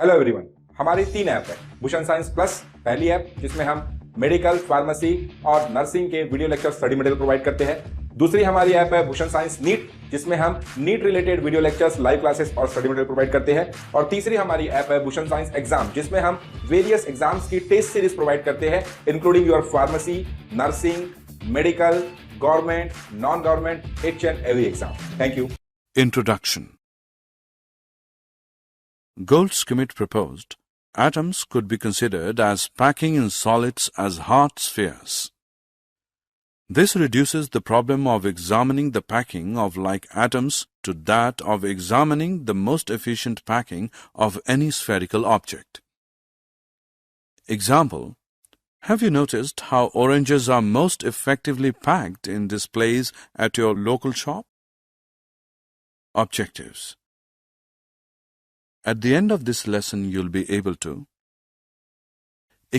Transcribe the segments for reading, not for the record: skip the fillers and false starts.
Hello everyone, हमारी 3 app है। Bhushan science plus पहली ऐप जिसमें हम मेडिकल, फार्मेसी और नर्सिंग के video lecture study material provide करते हैं। दूसरी हमारी ऐप है भूषण साइंस नीट, जिसमें हम NEET related video lectures, live classes और स्टडी मटेरियल प्रोवाइड करते हैं। और तीसरी हमारी ऐप है भूषण साइंस एग्जाम, जिसमें हम वेरियस एग्जाम्स की टेस्ट सीरीज प्रोवाइड करते हैं, including your pharmacy, nursing, medical, government, non government, each and every exam. Thank you. Introduction. Goldschmidt proposed atoms could be considered as packing in solids as hard spheres. This reduces the problem of examining the packing of like atoms to that of examining the most efficient packing of any spherical object. Example: have you noticed how oranges are most effectively packed in displays at your local shop? Objectives. At the end of this lesson, you'll be able to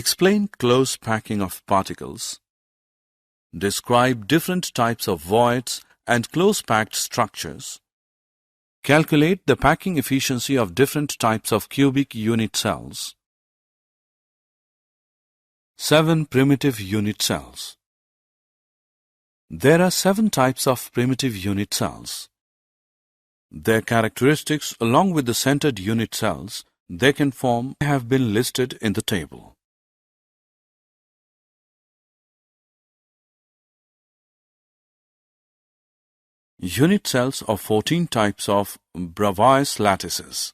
explain close packing of particles, describe different types of voids and close-packed structures, calculate the packing efficiency of different types of cubic unit cells. 7 primitive unit cells. There are 7 types of primitive unit cells. Their characteristics, along with the centered unit cells they can form, have been listed in the table. Unit cells of 14 types of Bravais lattices.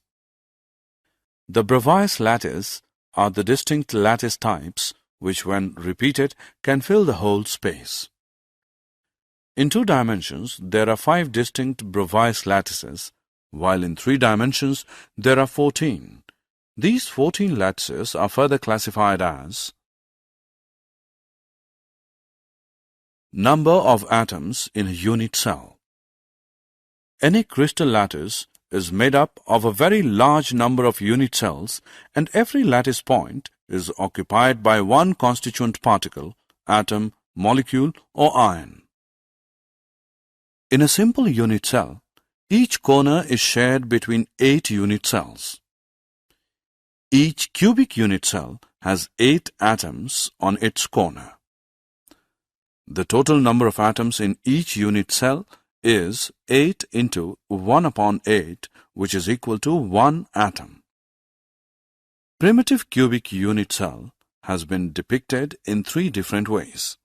The Bravais lattice are the distinct lattice types which, when repeated, can fill the whole space. In 2 dimensions, there are 5 distinct Bravais lattices, while in 3 dimensions, there are 14. These 14 lattices are further classified as number of atoms in a unit cell. Any crystal lattice is made up of a very large number of unit cells, and every lattice point is occupied by one constituent particle, atom, molecule, or ion. In a simple unit cell, each corner is shared between 8 unit cells. Each cubic unit cell has 8 atoms on its corner. The total number of atoms in each unit cell is 8 into 1 upon 8, which is equal to 1 atom. Primitive cubic unit cell has been depicted in 3 different ways.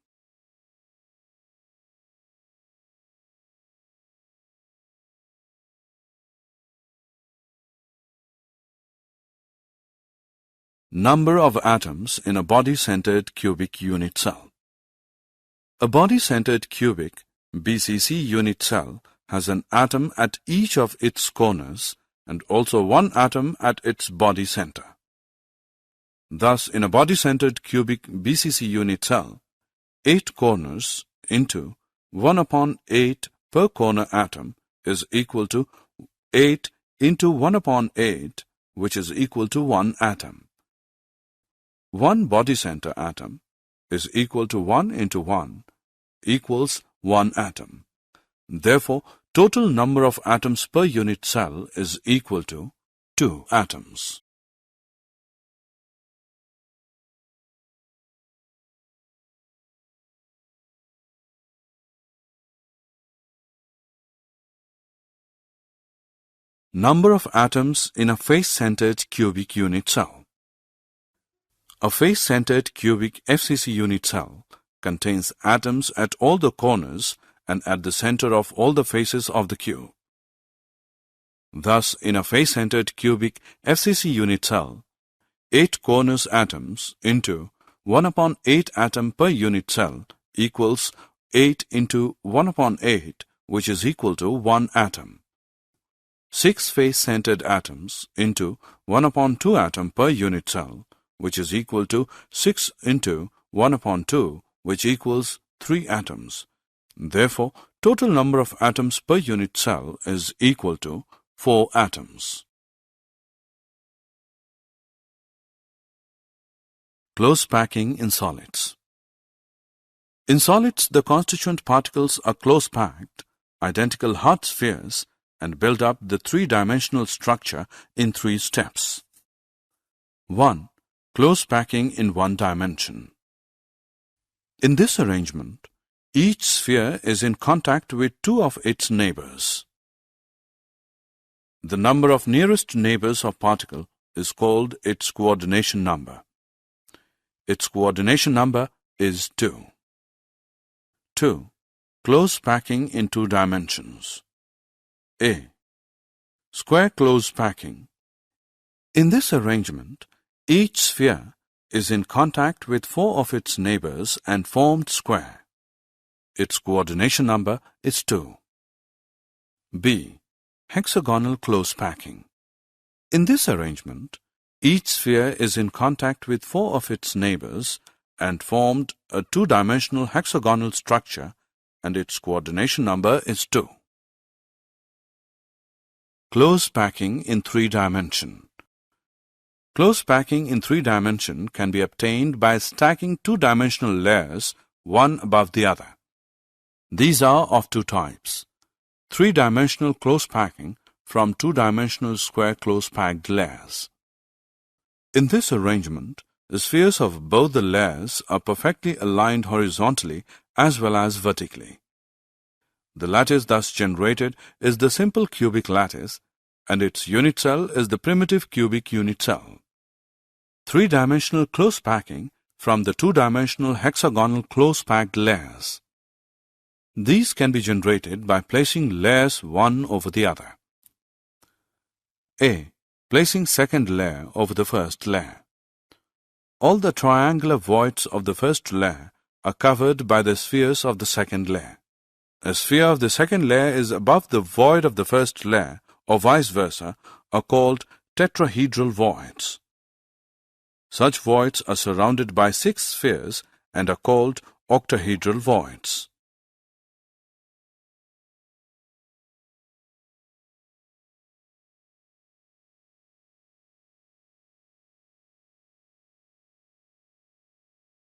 Number of atoms in a body-centered cubic unit cell. A body-centered cubic BCC unit cell has an atom at each of its corners and also 1 atom at its body center. Thus, in a body-centered cubic BCC unit cell, 8 corners into 1 upon 8 per corner atom is equal to 8 into 1 upon 8, which is equal to 1 atom. 1 body center atom is equal to 1 into 1 equals 1 atom. Therefore, total number of atoms per unit cell is equal to 2 atoms. Number of atoms in a face-centered cubic unit cell. A face-centered cubic FCC unit cell contains atoms at all the corners and at the center of all the faces of the cube. Thus, in a face-centered cubic FCC unit cell, 8 corners atoms into 1 upon 8 atom per unit cell equals 8 into 1 upon 8, which is equal to 1 atom. 6 face-centered atoms into 1 upon 2 atom per unit cell, which is equal to 6 into 1 upon 2, which equals 3 atoms. Therefore, total number of atoms per unit cell is equal to 4 atoms. Close packing in solids. In solids, the constituent particles are close-packed, identical hard spheres, and build up the 3-dimensional structure in 3 steps. 1. Close packing in one dimension. In this arrangement, each sphere is in contact with two of its neighbors. The number of nearest neighbors of particle is called its coordination number. Its coordination number is 2. 2. Close packing in two dimensions. A. Square close packing. In this arrangement, each sphere is in contact with four of its neighbors and formed square. Its coordination number is 2. B. Hexagonal close packing. In this arrangement, each sphere is in contact with four of its neighbors and formed a two-dimensional hexagonal structure, and its coordination number is 2. Close packing in three dimension. Close packing in three dimension can be obtained by stacking two-dimensional layers one above the other. These are of two types: three-dimensional close packing from two-dimensional square close-packed layers. In this arrangement, the spheres of both the layers are perfectly aligned horizontally as well as vertically. The lattice thus generated is the simple cubic lattice, and its unit cell is the primitive cubic unit cell. Three-dimensional close packing from the two-dimensional hexagonal close-packed layers. These can be generated by placing layers one over the other. A. Placing second layer over the first layer. All the triangular voids of the first layer are covered by the spheres of the second layer. A sphere of the second layer is above the void of the first layer, or vice versa, are called tetrahedral voids. Such voids are surrounded by 6 spheres and are called octahedral voids.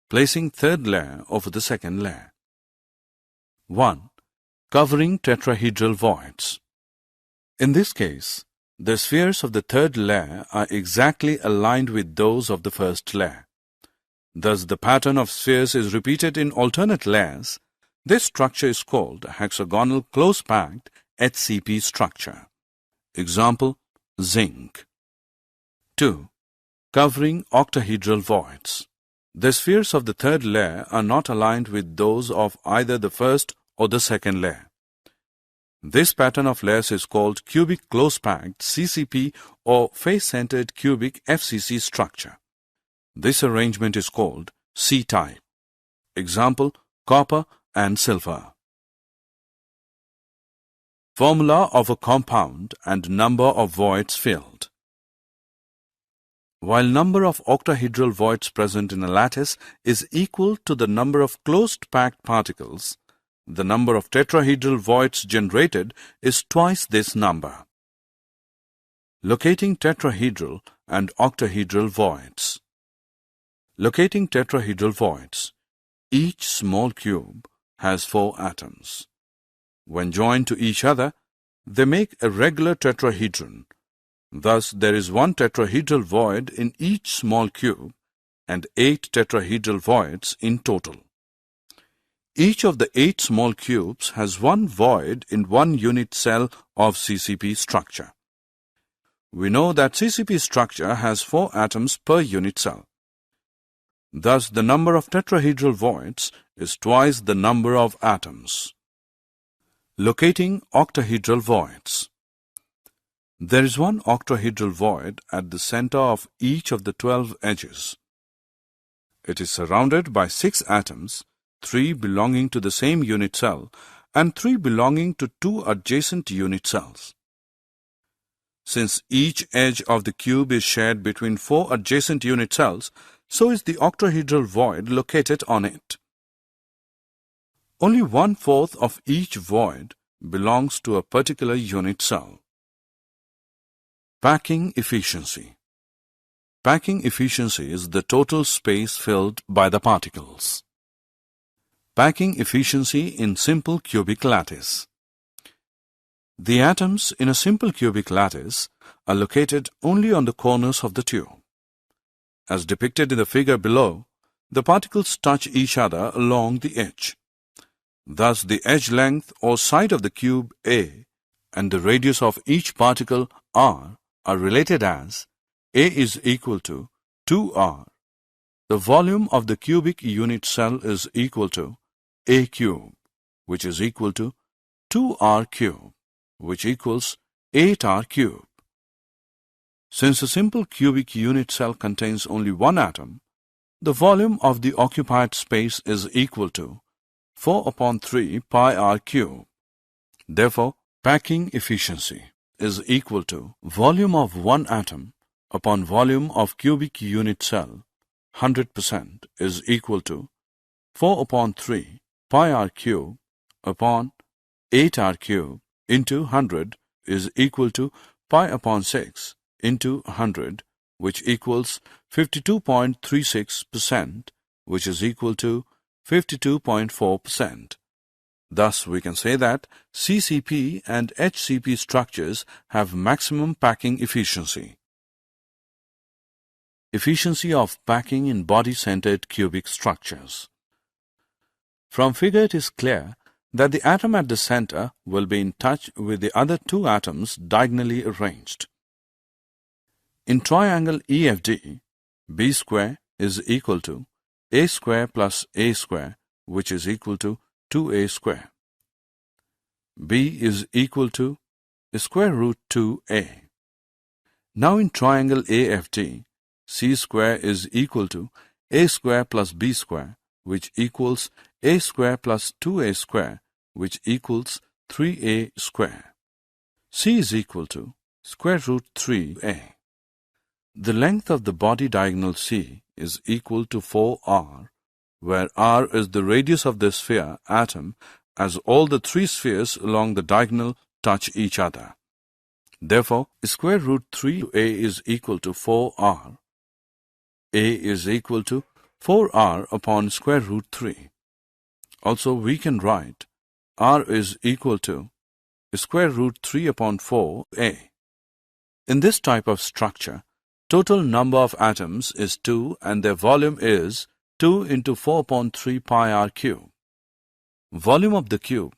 Placing third layer over the second layer. 1. Covering tetrahedral voids. In this case, the spheres of the third layer are exactly aligned with those of the first layer. Thus, the pattern of spheres is repeated in alternate layers. This structure is called a hexagonal close-packed HCP structure. Example: zinc. 2. Covering octahedral voids. The spheres of the third layer are not aligned with those of either the first or the second layer. This pattern of layers is called cubic close-packed CCP or face-centered cubic FCC structure. This arrangement is called C-type. Example: copper and silver. Formula of a compound and number of voids filled. While number of octahedral voids present in a lattice is equal to the number of closed-packed particles, the number of tetrahedral voids generated is twice this number. Locating tetrahedral and octahedral voids. Locating tetrahedral voids. Each small cube has 4 atoms. When joined to each other, they make a regular tetrahedron. Thus, there is 1 tetrahedral void in each small cube and 8 tetrahedral voids in total. Each of the 8 small cubes has 1 void in 1 unit cell of CCP structure. We know that CCP structure has 4 atoms per unit cell. Thus, the number of tetrahedral voids is twice the number of atoms. Locating octahedral voids. There is 1 octahedral void at the center of each of the 12 edges. It is surrounded by 6 atoms, 3 belonging to the same unit cell and 3 belonging to 2 adjacent unit cells. Since each edge of the cube is shared between 4 adjacent unit cells, so is the octahedral void located on it. Only 1/4 of each void belongs to a particular unit cell. Packing efficiency. Packing efficiency is the total space filled by the particles. Packing efficiency in simple cubic lattice. The atoms in a simple cubic lattice are located only on the corners of the tube. As depicted in the figure below, the particles touch each other along the edge. Thus, the edge length or side of the cube A and the radius of each particle R are related as A is equal to 2R. The volume of the cubic unit cell is equal to A cube, which is equal to 2R cube, which equals 8R cube. Since a simple cubic unit cell contains only one atom, the volume of the occupied space is equal to 4 upon 3 pi r cube. Therefore, packing efficiency is equal to volume of one atom upon volume of cubic unit cell 100% is equal to 4 upon 3 pi r cube upon 8r cube into 100 is equal to pi upon 6 into 100, which equals 52.36%, which is equal to 52.4%. Thus, we can say that CCP and HCP structures have maximum packing efficiency. Efficiency of packing in body-centered cubic structures. From figure it is clear that the atom at the center will be in touch with the other two atoms diagonally arranged. In triangle EFD, B square is equal to A square plus A square, which is equal to 2A square. B is equal to square root 2A. Now in triangle AFD, C square is equal to A square plus B square, which equals A square plus 2A square, which equals 3A square. C is equal to square root 3A. The length of the body diagonal C is equal to 4R, where R is the radius of the sphere atom, as all the three spheres along the diagonal touch each other. Therefore, square root 3A is equal to 4R. A is equal to 4R upon square root 3. Also, we can write R is equal to square root 3 upon 4A. In this type of structure, total number of atoms is 2 and their volume is 2 into 4 upon 3 pi r cube. Volume of the cube,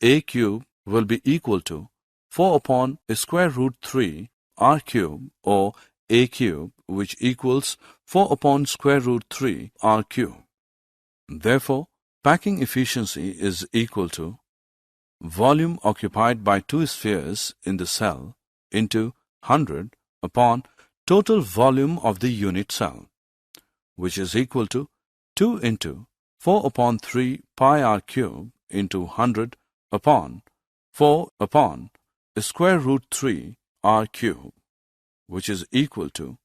A cube, will be equal to 4 upon square root 3 r cube or A cube, which equals 4 upon square root 3 r cube. Therefore, packing efficiency is equal to volume occupied by two spheres in the cell into 100 upon total volume of the unit cell, which is equal to 2 into 4 upon 3 pi r cube into 100 upon 4 upon square root 3 r cube, which is equal to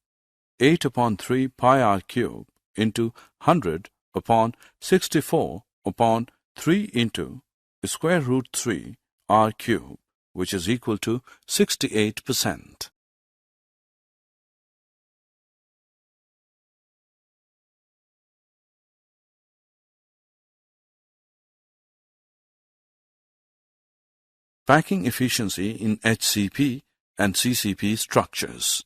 8 upon 3 pi r cube into 100 upon 64 upon 3 into square root 3 r cube, which is equal to 68%. Packing efficiency in HCP and CCP structures.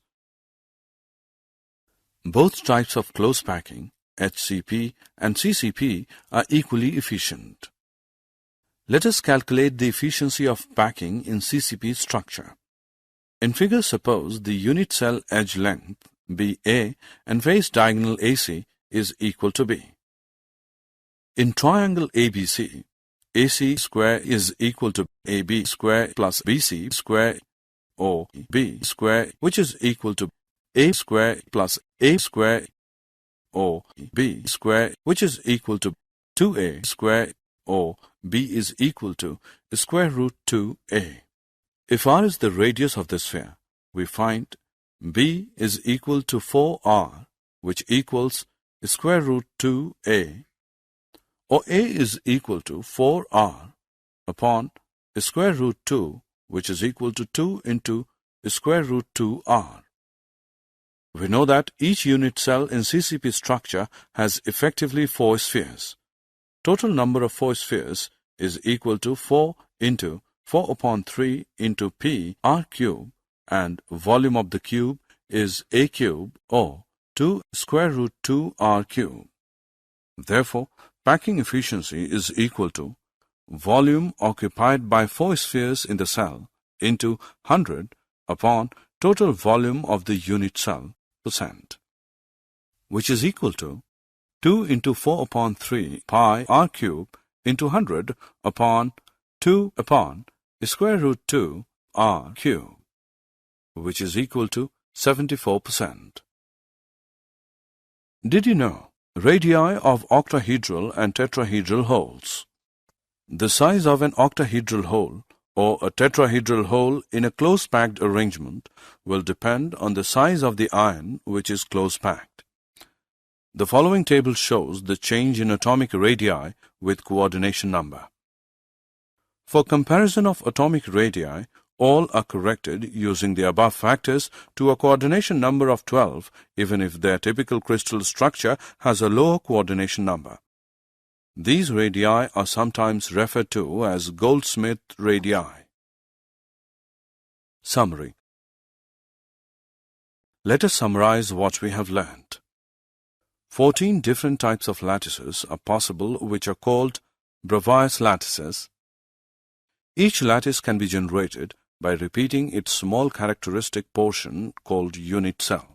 Both types of close packing, HCP and CCP, are equally efficient. Let us calculate the efficiency of packing in CCP structure. In figure, suppose the unit cell edge length BA and face diagonal AC is equal to B. In triangle ABC, AC square is equal to AB square plus BC square or B square, which is equal to A square plus A square or B square, which is equal to 2A square or B is equal to square root 2A. If R is the radius of the sphere, we find B is equal to 4R, which equals square root 2A, or A is equal to 4R upon square root 2, which is equal to 2 into square root 2R. We know that each unit cell in CCP structure has effectively 4 spheres. Total number of 4 spheres is equal to 4 into 4 upon 3 into P r cube, and volume of the cube is A cube or to square root 2 r cube. Therefore, packing efficiency is equal to volume occupied by 4 spheres in the cell into 100 upon total volume of the unit cell %, which is equal to 2 into 4 upon 3 pi r cube into 100 upon 2 upon square root 2 r cube, which is equal to 74%. Did you know radii of octahedral and tetrahedral holes? The size of an octahedral hole or a tetrahedral hole in a close-packed arrangement will depend on the size of the ion which is close-packed. The following table shows the change in atomic radii with coordination number. For comparison of atomic radii, all are corrected using the above factors to a coordination number of 12, even if their typical crystal structure has a lower coordination number. These radii are sometimes referred to as Goldsmith radii. Summary. Let us summarize what we have learnt. 14 different types of lattices are possible, which are called Bravais lattices. Each lattice can be generated by repeating its small characteristic portion called unit cell.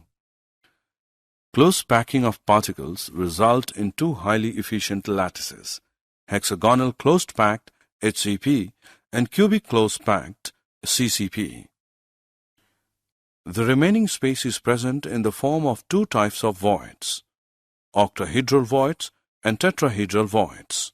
Close packing of particles result in two highly efficient lattices, hexagonal closed-packed HCP and cubic closed-packed CCP. The remaining space is present in the form of two types of voids, octahedral voids and tetrahedral voids.